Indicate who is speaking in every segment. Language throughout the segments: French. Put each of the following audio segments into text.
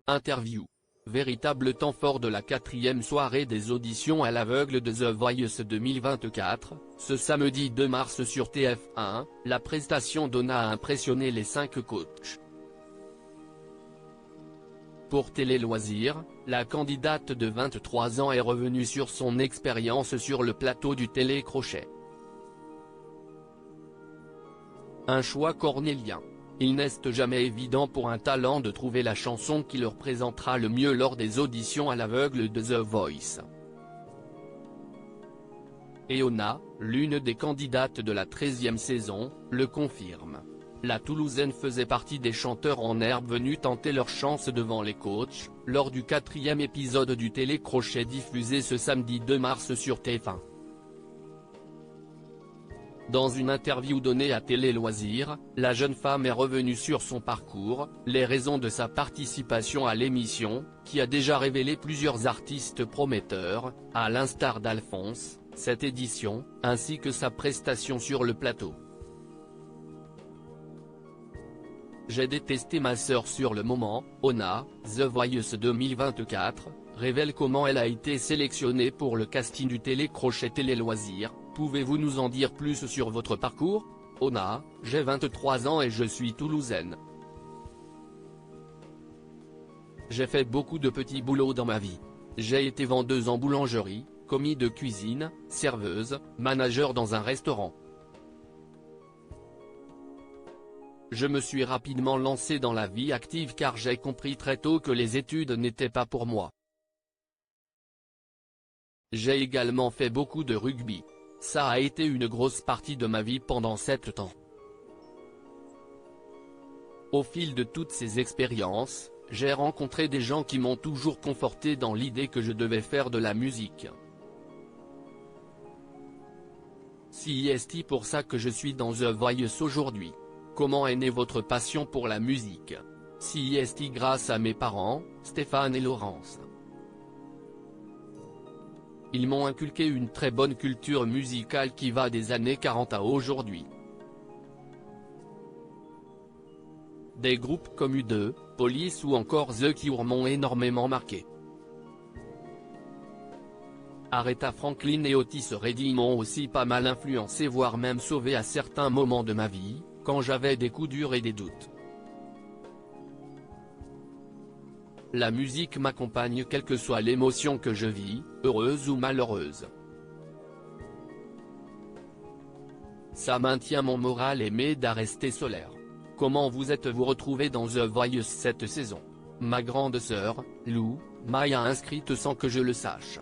Speaker 1: Interview. Véritable temps fort de la 4e soirée des auditions à l'aveugle de The Voice 2024, ce samedi 2 mars sur TF1, la prestation d'Ona a impressionné les 5 coachs. Pour Télé Loisirs, la candidate de 23 ans est revenue sur son expérience sur le plateau du Télécrochet. Un choix cornélien. Il n'est jamais évident pour un talent de trouver la chanson qui le représentera le mieux lors des auditions à l'aveugle de The Voice. Et Ona, l'une des candidates de la 13e saison, le confirme. La Toulousaine faisait partie des chanteurs en herbe venus tenter leur chance devant les coachs, lors du 4e épisode du Télécrochet diffusé ce samedi 2 mars sur TF1. Dans une interview donnée à Télé Loisirs, la jeune femme est revenue sur son parcours, les raisons de sa participation à l'émission, qui a déjà révélé plusieurs artistes prometteurs, à l'instar d'Alphonse, cette édition, ainsi que sa prestation sur le plateau. J'ai détesté ma sœur sur le moment, Ona, The Voice 2024, révèle comment elle a été sélectionnée pour le casting du Télécrochet Télé Loisirs. Pouvez-vous nous en dire plus sur votre parcours? Ona, j'ai 23 ans et je suis toulousaine. J'ai fait beaucoup de petits boulots dans ma vie. J'ai été vendeuse en boulangerie, commis de cuisine, serveuse, manager dans un restaurant. Je me suis rapidement lancée dans la vie active car j'ai compris très tôt que les études n'étaient pas pour moi. J'ai également fait beaucoup de rugby. Ça a été une grosse partie de ma vie pendant 7 ans. Au fil de toutes ces expériences, j'ai rencontré des gens qui m'ont toujours conforté dans l'idée que je devais faire de la musique. C'est pour ça que je suis dans The Voice aujourd'hui. Comment est née votre passion pour la musique? C'est grâce à mes parents, Stéphane et Laurence. Ils m'ont inculqué une très bonne culture musicale qui va des années 40 à aujourd'hui. Des groupes comme U2, Police ou encore The Cure m'ont énormément marqué. Aretha Franklin et Otis Redding m'ont aussi pas mal influencé voire même sauvé à certains moments de ma vie, quand j'avais des coups durs et des doutes. La musique m'accompagne quelle que soit l'émotion que je vis, heureuse ou malheureuse. Ça maintient mon moral et m'aide à rester solaire. Comment vous êtes-vous retrouvé dans The Voice cette saison? Ma grande sœur, Lou, m'a inscrite sans que je le sache.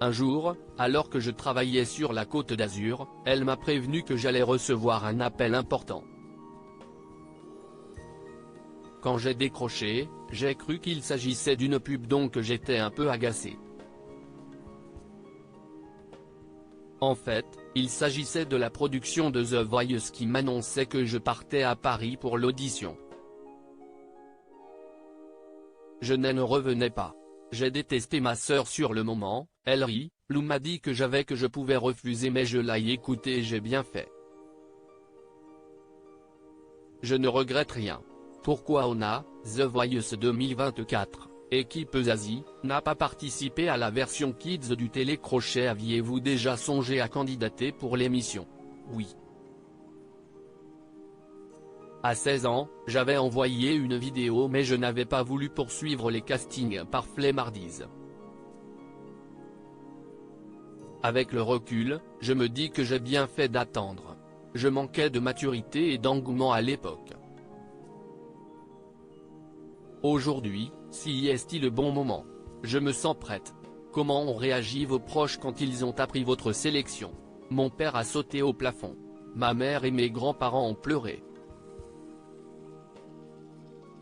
Speaker 1: Un jour, alors que je travaillais sur la Côte d'Azur, elle m'a prévenu que j'allais recevoir un appel important. Quand j'ai décroché, j'ai cru qu'il s'agissait d'une pub donc j'étais un peu agacé. En fait, il s'agissait de la production de The Voice qui m'annonçait que je partais à Paris pour l'audition. Je ne revenais pas. J'ai détesté ma sœur sur le moment, elle rit, Lou m'a dit que je pouvais refuser mais je l'ai écouté et j'ai bien fait. Je ne regrette rien. Pourquoi Ona, The Voice 2024, équipe Zazie, n'a pas participé à la version Kids du Télécrochet? Aviez-vous déjà songé à candidater pour l'émission? Oui. À 16 ans, j'avais envoyé une vidéo mais je n'avais pas voulu poursuivre les castings par flemmardise. Avec le recul, je me dis que j'ai bien fait d'attendre. Je manquais de maturité et d'engouement à l'époque. Aujourd'hui, c'est le bon moment. Je me sens prête. Comment ont réagi vos proches quand ils ont appris votre sélection? Mon père a sauté au plafond. Ma mère et mes grands-parents ont pleuré.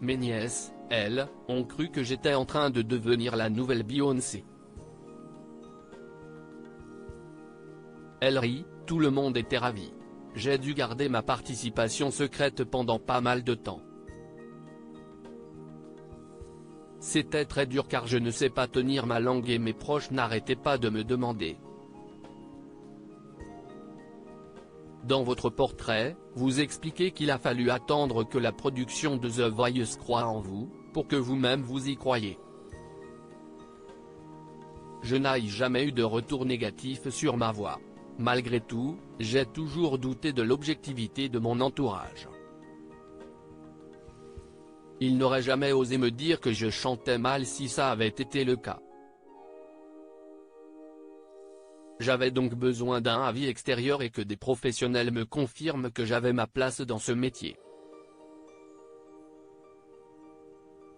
Speaker 1: Mes nièces, elles, ont cru que j'étais en train de devenir la nouvelle Beyoncé. Elle rit, tout le monde était ravi. J'ai dû garder ma participation secrète pendant pas mal de temps. C'était très dur car je ne sais pas tenir ma langue et mes proches n'arrêtaient pas de me demander. Dans votre portrait, vous expliquez qu'il a fallu attendre que la production de The Voice croie en vous, pour que vous-même vous y croyiez. Je n'ai jamais eu de retour négatif sur ma voix. Malgré tout, j'ai toujours douté de l'objectivité de mon entourage. Ils n'auraient jamais osé me dire que je chantais mal si ça avait été le cas. J'avais donc besoin d'un avis extérieur et que des professionnels me confirment que j'avais ma place dans ce métier.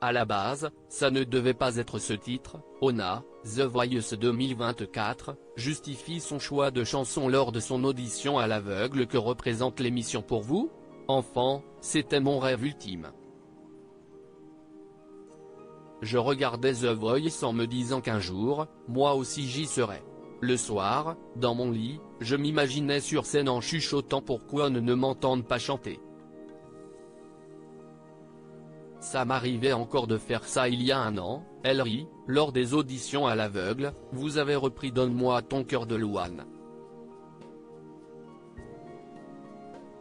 Speaker 1: À la base, ça ne devait pas être ce titre. Ona, The Voice 2024, justifie son choix de chanson lors de son audition à l'aveugle que représente l'émission pour vous. Enfant, c'était mon rêve ultime. Je regardais The Voice en me disant qu'un jour, moi aussi j'y serais. Le soir, dans mon lit, je m'imaginais sur scène en chuchotant pourquoi on ne m'entende pas chanter. Ça m'arrivait encore de faire ça il y a un an, elle rit, lors des auditions à l'aveugle, vous avez repris Donne-moi ton cœur de Louane.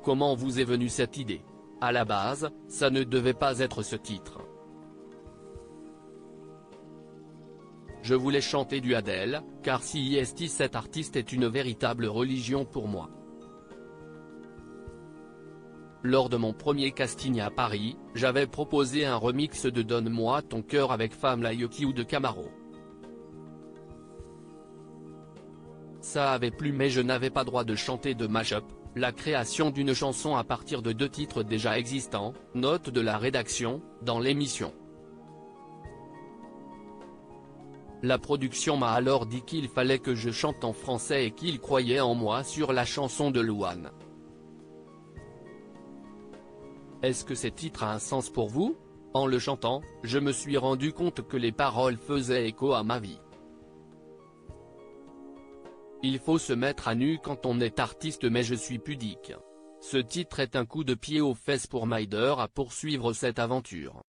Speaker 1: Comment vous est venue cette idée? À la base, ça ne devait pas être ce titre. Je voulais chanter du Adele, car cet artiste est une véritable religion pour moi. Lors de mon premier casting à Paris, j'avais proposé un remix de Donne-moi ton cœur avec Femme Like You de Camaro. Ça avait plu mais je n'avais pas droit de chanter de mash-up, la création d'une chanson à partir de 2 titres déjà existants, note de la rédaction, dans l'émission. La production m'a alors dit qu'il fallait que je chante en français et qu'ils croyaient en moi sur la chanson de Louane. Est-ce que ce titre a un sens pour vous? En le chantant, je me suis rendu compte que les paroles faisaient écho à ma vie. Il faut se mettre à nu quand on est artiste mais je suis pudique. Ce titre est un coup de pied aux fesses pour Maider à poursuivre cette aventure.